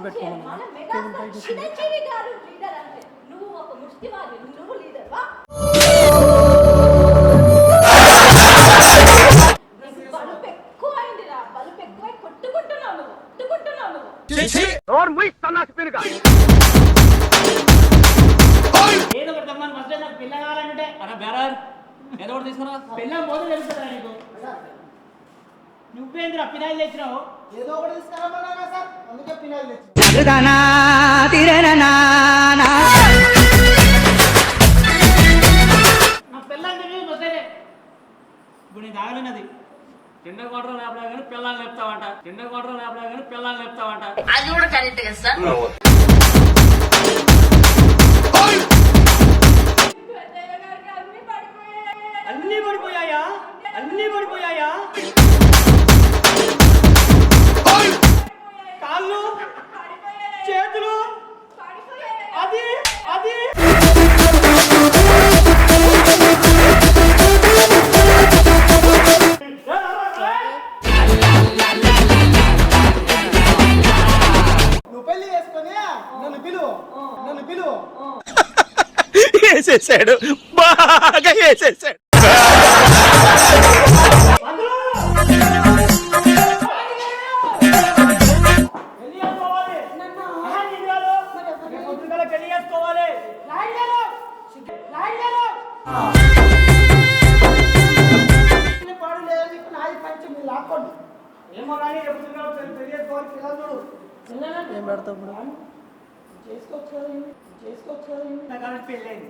పెట్టుకోమన్నా చిరంజీవి గారు లీడర్ అంటే నువ్వు ఒక ముష్టివాది, నువ్వు లీడర్వా? బలుపు ఎక్కువైందిరా, బలుపు ఎక్కువై కొట్టుకుంటున్నావు నువ్వు. ఏదో ఒకటి తమ్మని ఫస్ట్ నాకు పిల్ల కావాలంటే అరే బేరార్ ఏదో ఒకటి తీసుకురా. పిల్ల మోదలు తెలుస్తుందా నీకు? నువ్వేంద్రా పినాయిలు తెచ్చినావు? ఏదో ఒకటి తీసుకురామన్నా సార్, అందుకే పినాయిలు తెచ్చి. నా పిల్లని తెలియదు వస్తే ఇప్పుడు నేను తాగలేనది. తిండ కోటలు లేపడా కానీ పిల్లలు లేపుతావంట, తిండ కోటలు లేపడా కానీ పిల్లలు లేపుతావంట. అది కూడా కరెక్ట్ కదా సార్. అన్నీ పడిపోయాయా? అన్నీ పడిపోయాయా? కాళ్ళు చేతులు అది అది నువ్వు పెళ్లి చేసుకొని నన్ను పిలువు. వేసేసాడు, బాగా వేసేసాడు. పెళ్లి చేసుకోవాలి. పాడు లేదు నీకు, నాది పంచి మీరు లాక్కోండి. ఏమో కానీ రేపు పెళ్లి చేసుకోవాలి. పిల్లలు చూడు ఏం పెడతావు ఇప్పుడు? చేసుకోవచ్చు కదా ఈమె. నాకు ఆమె పెళ్ళైంది.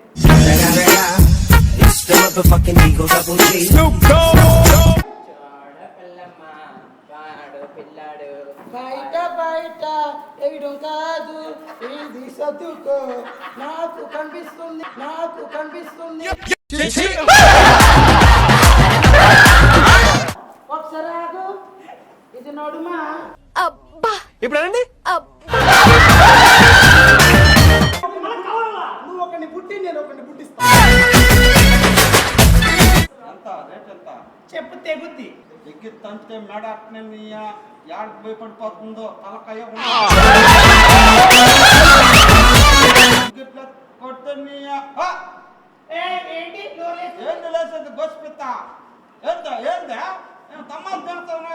బయట వేయడం కాదు, ఇది సర్దుకో. నాకు కనిపిస్తుంది. ఒకసారి ఆగు, ఇది నడుమా. ఇప్పుడు అనండి. నువ్వు ఒకరిని పుట్టి, నేను ఒకరిని పుట్టిస్తా. చెప్పు తెగుద్ది. ఎగ్గి తంతే మెడ అట్నే యాడికి భయపడిపోతుందో తలకాయ కొడితే ఏంటి ఏంది లేసేది గోసిపిత్త ఏందా తమ్మాలు తినతావునా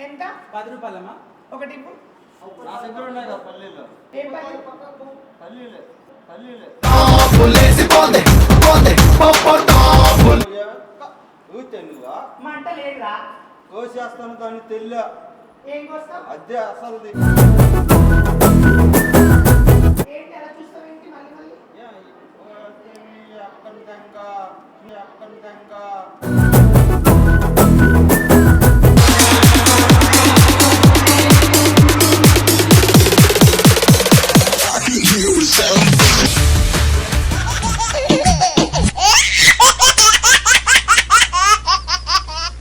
ఎంత? 10 రూపాయలమ్మా ఒకటి. నా దగ్గర ఉన్నాయి కదా పల్లీలు. ఊతే నువ్వా మంట లేదురా. కోసేస్తాను దాన్ని తెల్లా. ఏం కోస్తావు? అదే అసలుది. ఏంటి అలా చూస్తావేంటి మళ్ళీ? అప్పందంగా